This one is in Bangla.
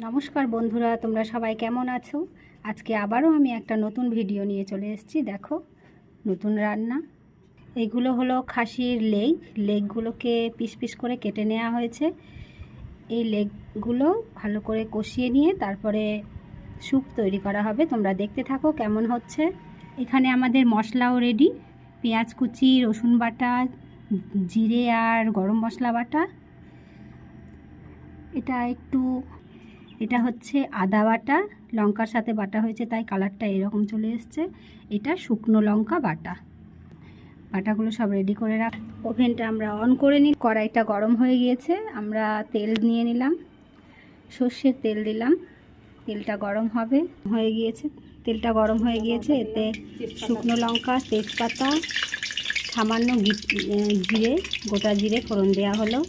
নমস্কার বন্ধুরা, তোমরা সবাই কেমন আছো? আজকে আবারও আমি একটা নতুন ভিডিও নিয়ে চলে এসেছি। দেখো, নতুন রান্না। এইগুলো হলো খাসির লেগগুলোকে পিস পিস করে কেটে নেওয়া হয়েছে। এই লেগগুলো ভালো করে কষিয়ে নিয়ে তারপরে স্যুপ তৈরি করা হবে। তোমরা দেখতে থাকো কেমন হচ্ছে। এখানে আমাদের মশলাও রেডি। পেঁয়াজ কুচি, রসুন বাটা, জিরে আর গরম মশলা বাটা। এটা হচ্ছে আদা বাটা, লঙ্কার সাথে বাটা হয়েছে তাই কালারটা এরকম চলে এসছে। এটা শুকনো লঙ্কা বাটাগুলো সব রেডি করে রাখ। ওভেনটা আমরা অন করে নিই। কড়াইটা গরম হয়ে গিয়েছে। আমরা তেল নিয়ে নিলাম, সর্ষের তেল দিলাম। তেলটা গরম হয়ে গিয়েছে। তেলটা গরম হয়ে গিয়েছে। এতে শুকনো লঙ্কা, তেজপাতা, সামান্য জিরে, গোটা জিরে ফোড়ন দেওয়া হলো।